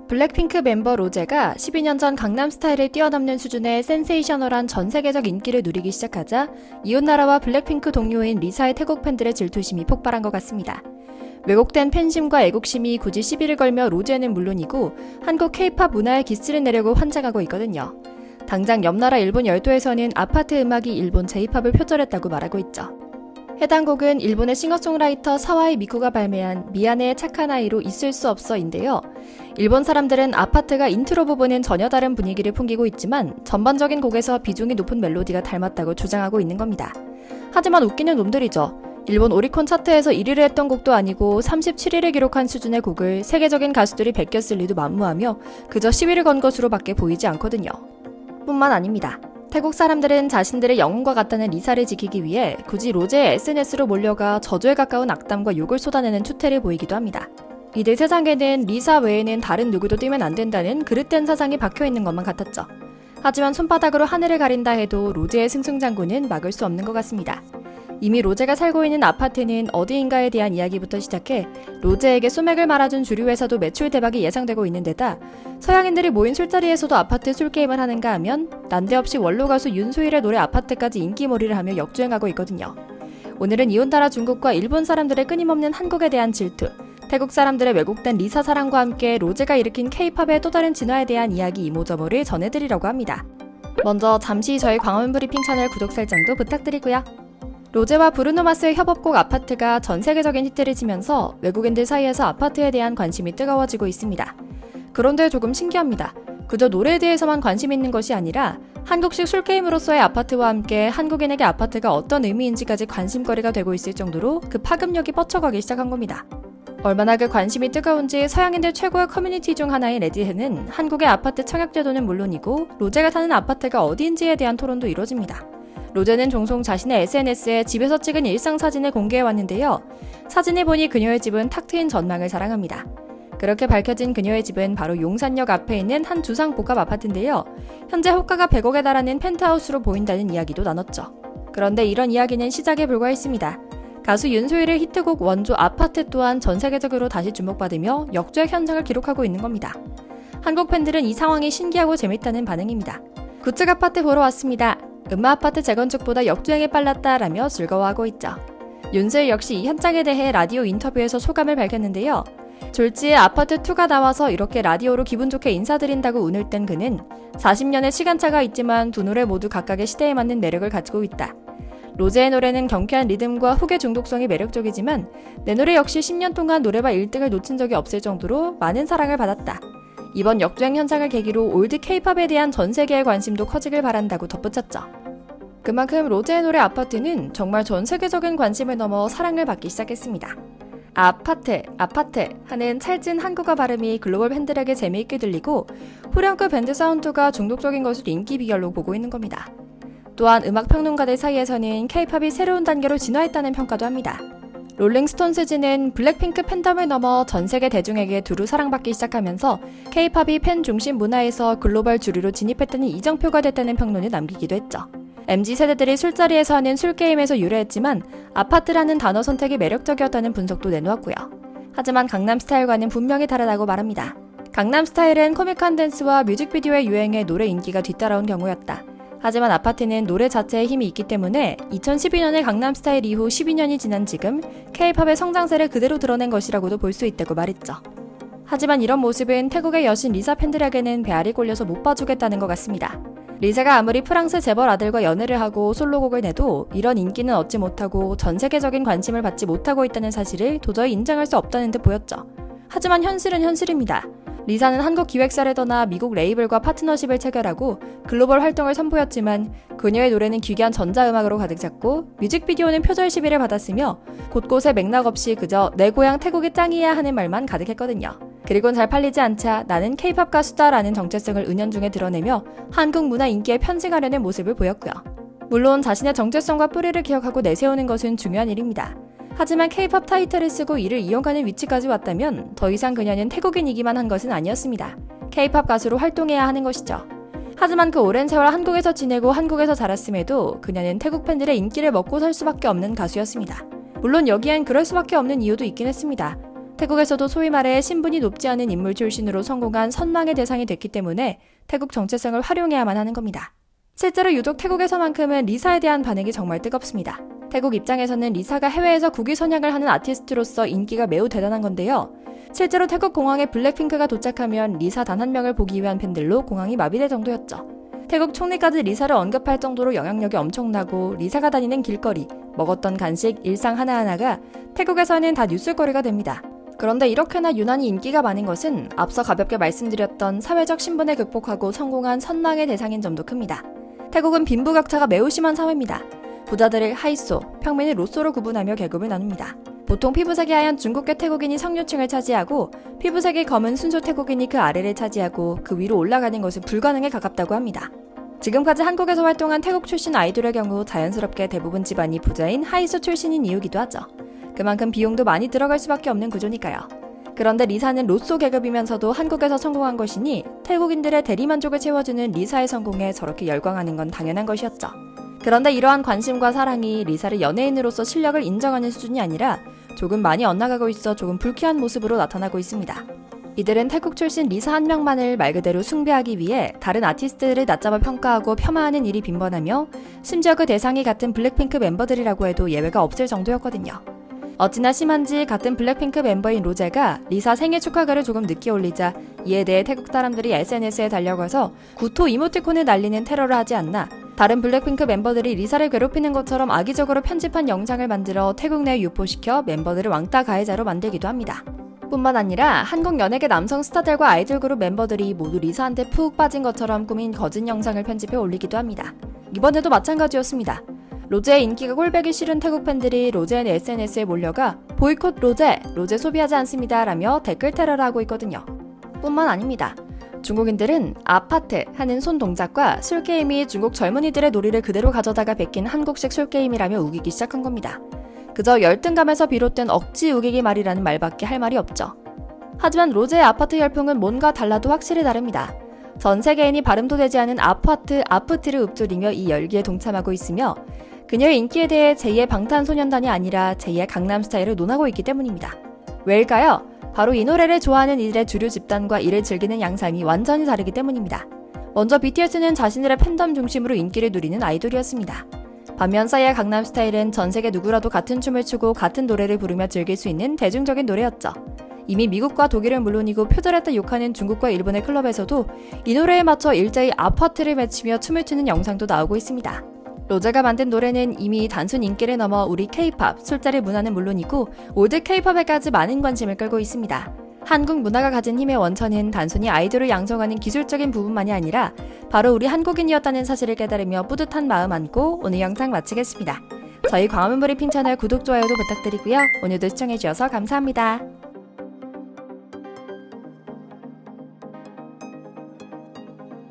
블랙핑크 멤버 로제가 12년 전 강남스타일을 뛰어넘는 수준의 센세이셔널한 전 세계적 인기를 누리기 시작하자 이웃나라와 블랙핑크 동료인 리사의 태국 팬들의 질투심이 폭발한 것 같습니다. 왜곡된 팬심과 애국심이 굳이 시비를 걸며 로제는 물론이고 한국 K-팝 문화에 기스를 내려고 환장하고 있거든요. 당장 옆나라 일본 열도에서는 아파트 음악이 일본 J-팝을 표절했다고 말하고 있죠. 해당 곡은 일본의 싱어송라이터 사와이 미쿠가 발매한 미안해의 착한 아이로 있을 수 없어인데요. 일본 사람들은 아파트가 인트로 부분은 전혀 다른 분위기를 풍기고 있지만 전반적인 곡에서 비중이 높은 멜로디가 닮았다고 주장하고 있는 겁니다. 하지만 웃기는 놈들이죠. 일본 오리콘 차트에서 1위를 했던 곡도 아니고 37위를 기록한 수준의 곡을 세계적인 가수들이 베꼈을 리도 만무하며 그저 시위를 건 것으로밖에 보이지 않거든요. 뿐만 아닙니다. 태국 사람들은 자신들의 영웅과 같다는 리사를 지키기 위해 굳이 로제의 SNS로 몰려가 저주에 가까운 악담과 욕을 쏟아내는 추태를 보이기도 합니다. 이들 세상에는 리사 외에는 다른 누구도 뛰면 안 된다는 그릇된 사상이 박혀있는 것만 같았죠. 하지만 손바닥으로 하늘을 가린다 해도 로제의 승승장구는 막을 수 없는 것 같습니다. 이미 로제가 살고 있는 아파트는 어디인가에 대한 이야기부터 시작해 로제에게 소맥을 말아준 주류회사도 매출 대박이 예상되고 있는 데다 서양인들이 모인 술자리에서도 아파트 술게임을 하는가 하면 난데없이 원로 가수 윤소일의 노래 아파트까지 인기몰이를 하며 역주행하고 있거든요. 오늘은 이웃나라 중국과 일본 사람들의 끊임없는 한국에 대한 질투, 태국 사람들의 왜곡된 리사 사랑과 함께 로제가 일으킨 K-팝의 또 다른 진화에 대한 이야기 이모저모를 전해드리려고 합니다. 먼저 잠시 저희 광화문 브리핑 채널 구독 설정도 부탁드리고요. 로제와 브루노 마스의 협업곡 아파트가 전 세계적인 히트를 치면서 외국인들 사이에서 아파트에 대한 관심이 뜨거워지고 있습니다. 그런데 조금 신기합니다. 그저 노래에 대해서만 관심 있는 것이 아니라 한국식 술게임으로서의 아파트와 함께 한국인에게 아파트가 어떤 의미인지까지 관심거리가 되고 있을 정도로 그 파급력이 뻗쳐가기 시작한 겁니다. 얼마나 그 관심이 뜨거운지 서양인들 최고의 커뮤니티 중 하나인 레딧에는 한국의 아파트 청약제도는 물론이고 로제가 사는 아파트가 어디인지에 대한 토론도 이루어집니다. 로제는 종종 자신의 SNS에 집에서 찍은 일상사진을 공개해왔는데요. 사진을 보니 그녀의 집은 탁 트인 전망을 자랑합니다. 그렇게 밝혀진 그녀의 집은 바로 용산역 앞에 있는 한 주상복합 아파트인데요. 현재 호가가 100억에 달하는 펜트하우스로 보인다는 이야기도 나눴죠. 그런데 이런 이야기는 시작에 불과했습니다. 가수 윤소일의 히트곡 원조 아파트 또한 전 세계적으로 다시 주목받으며 역주행 현상을 기록하고 있는 겁니다. 한국 팬들은 이 상황이 신기하고 재밌다는 반응입니다. 구축 아파트 보러 왔습니다. 음마 아파트 재건축보다 역주행이 빨랐다라며 즐거워하고 있죠. 윤소일 역시 이 현장에 대해 라디오 인터뷰에서 소감을 밝혔는데요. 졸지에 아파트2가 나와서 이렇게 라디오로 기분 좋게 인사드린다고 운을 뗀 그는 40년의 시간차가 있지만 두 노래 모두 각각의 시대에 맞는 매력을 가지고 있다. 로제의 노래는 경쾌한 리듬과 훅의 중독성이 매력적이지만 내 노래 역시 10년 동안 노래방 1등을 놓친 적이 없을 정도로 많은 사랑을 받았다. 이번 역주행 현상을 계기로 올드 K-팝에 대한 전 세계의 관심도 커지길 바란다고 덧붙였죠. 그만큼 로제의 노래 아파트는 정말 전 세계적인 관심을 넘어 사랑을 받기 시작했습니다. 아파트 하는 찰진 한국어 발음이 글로벌 팬들에게 재미있게 들리고 후렴구 밴드 사운드가 중독적인 것을 인기 비결로 보고 있는 겁니다. 또한 음악 평론가들 사이에서는 K-팝이 새로운 단계로 진화했다는 평가도 합니다. 롤링스톤스지는 블랙핑크 팬덤을 넘어 전 세계 대중에게 두루 사랑받기 시작하면서 K-팝이 팬 중심 문화에서 글로벌 주류로 진입했다는 이정표가 됐다는 평론을 남기기도 했죠. MZ세대들이 술자리에서 하는 술게임에서 유래했지만 아파트라는 단어 선택이 매력적이었다는 분석도 내놓았고요. 하지만 강남스타일과는 분명히 다르다고 말합니다. 강남스타일은 코믹한 댄스와 뮤직비디오의 유행에 노래 인기가 뒤따라온 경우였다. 하지만 아파트는 노래 자체에 힘이 있기 때문에 2012년의 강남스타일 이후 12년이 지난 지금 K-팝의 성장세를 그대로 드러낸 것이라고도 볼 수 있다고 말했죠. 하지만 이런 모습은 태국의 여신 리사 팬들에게는 배알이 꼴려서 못 봐주겠다는 것 같습니다. 리사가 아무리 프랑스 재벌 아들과 연애를 하고 솔로곡을 내도 이런 인기는 얻지 못하고 전 세계적인 관심을 받지 못하고 있다는 사실을 도저히 인정할 수 없다는 듯 보였죠. 하지만 현실은 현실입니다. 리사는 한국 기획사를 떠나 미국 레이블과 파트너십을 체결하고 글로벌 활동을 선보였지만 그녀의 노래는 기괴한 전자음악으로 가득 찼고 뮤직비디오는 표절 시비를 받았으며 곳곳에 맥락 없이 그저 내 고향 태국이 짱이야 하는 말만 가득했거든요. 그리곤 잘 팔리지 않자 나는 K-팝 가수다라는 정체성을 은연중에 드러내며 한국 문화 인기에 편승하려는 모습을 보였고요. 물론 자신의 정체성과 뿌리를 기억하고 내세우는 것은 중요한 일입니다. 하지만 K-팝 타이틀을 쓰고 이를 이용하는 위치까지 왔다면 더 이상 그녀는 태국인이기만 한 것은 아니었습니다. K-팝 가수로 활동해야 하는 것이죠. 하지만 그 오랜 세월 한국에서 지내고 한국에서 자랐음에도 그녀는 태국 팬들의 인기를 먹고 살 수밖에 없는 가수였습니다. 물론 여기엔 그럴 수밖에 없는 이유도 있긴 했습니다. 태국에서도 소위 말해 신분이 높지 않은 인물 출신으로 성공한 선망의 대상이 됐기 때문에 태국 정체성을 활용해야만 하는 겁니다. 실제로 유독 태국에서만큼은 리사에 대한 반응이 정말 뜨겁습니다. 태국 입장에서는 리사가 해외에서 국위 선양을 하는 아티스트로서 인기가 매우 대단한 건데요. 실제로 태국 공항에 블랙핑크가 도착하면 리사 단 한 명을 보기 위한 팬들로 공항이 마비될 정도였죠. 태국 총리까지 리사를 언급할 정도로 영향력이 엄청나고 리사가 다니는 길거리, 먹었던 간식, 일상 하나하나가 태국에서는 다 뉴스거리가 됩니다. 그런데 이렇게나 유난히 인기가 많은 것은 앞서 가볍게 말씀드렸던 사회적 신분을 극복하고 성공한 선망의 대상인 점도 큽니다. 태국은 빈부격차가 매우 심한 사회입니다. 부자들을 하이소, 평민을 로소로 구분하며 계급을 나눕니다. 보통 피부색이 하얀 중국계 태국인이 상류층을 차지하고 피부색이 검은 순수 태국인이 그 아래를 차지하고 그 위로 올라가는 것은 불가능에 가깝다고 합니다. 지금까지 한국에서 활동한 태국 출신 아이돌의 경우 자연스럽게 대부분 집안이 부자인 하이소 출신인 이유기도 하죠. 그만큼 비용도 많이 들어갈 수밖에 없는 구조니까요. 그런데 리사는 로쏘 계급이면서도 한국에서 성공한 것이니 태국인들의 대리만족을 채워주는 리사의 성공에 저렇게 열광하는 건 당연한 것이었죠. 그런데 이러한 관심과 사랑이 리사를 연예인으로서 실력을 인정하는 수준이 아니라 조금 많이 엇나가고 있어 조금 불쾌한 모습으로 나타나고 있습니다. 이들은 태국 출신 리사 한 명만을 말 그대로 숭배하기 위해 다른 아티스트들을 낮잡아 평가하고 폄하하는 일이 빈번하며 심지어 그 대상이 같은 블랙핑크 멤버들이라고 해도 예외가 없을 정도였거든요. 어찌나 심한지 같은 블랙핑크 멤버인 로제가 리사 생일 축하글을 조금 늦게 올리자 이에 대해 태국 사람들이 SNS에 달려가서 구토 이모티콘을 날리는 테러를 하지 않나, 다른 블랙핑크 멤버들이 리사를 괴롭히는 것처럼 악의적으로 편집한 영상을 만들어 태국 내에 유포시켜 멤버들을 왕따 가해자로 만들기도 합니다. 뿐만 아니라 한국 연예계 남성 스타들과 아이돌 그룹 멤버들이 모두 리사한테 푹 빠진 것처럼 꾸민 거짓 영상을 편집해 올리기도 합니다. 이번에도 마찬가지였습니다. 로제의 인기가 꼴배기 싫은 태국 팬들이 로제의 SNS에 몰려가 보이콧 로제, 로제 소비하지 않습니다 라며 댓글 테러를 하고 있거든요. 뿐만 아닙니다. 중국인들은 아파트 하는 손 동작과 술게임이 중국 젊은이들의 놀이를 그대로 가져다가 베낀 한국식 술게임이라며 우기기 시작한 겁니다. 그저 열등감에서 비롯된 억지 우기기 말이라는 말밖에 할 말이 없죠. 하지만 로제의 아파트 열풍은 뭔가 달라도 확실히 다릅니다. 전 세계인이 발음도 되지 않은 아파트, 아프트를 읊조리며 이 열기에 동참하고 있으며 그녀의 인기에 대해 제2의 방탄소년단이 아니라 제2의 강남스타일을 논하고 있기 때문입니다. 왜일까요? 바로 이 노래를 좋아하는 이들의 주류 집단과 이를 즐기는 양상이 완전히 다르기 때문입니다. 먼저 BTS는 자신들의 팬덤 중심으로 인기를 누리는 아이돌이었습니다. 반면 싸이의 강남스타일은 전 세계 누구라도 같은 춤을 추고 같은 노래를 부르며 즐길 수 있는 대중적인 노래였죠. 이미 미국과 독일은 물론이고 표절했다 욕하는 중국과 일본의 클럽에서도 이 노래에 맞춰 일제히 아파트를 외치며 춤을 추는 영상도 나오고 있습니다. 로제가 만든 노래는 이미 단순 인기를 넘어 우리 K-팝, 술자리 문화는 물론이고 올드 K-팝에까지 많은 관심을 끌고 있습니다. 한국 문화가 가진 힘의 원천은 단순히 아이돌을 양성하는 기술적인 부분만이 아니라 바로 우리 한국인이었다는 사실을 깨달으며 뿌듯한 마음 안고 오늘 영상 마치겠습니다. 저희 광화문 브리핑 채널 구독, 좋아요도 부탁드리고요. 오늘도 시청해주셔서 감사합니다.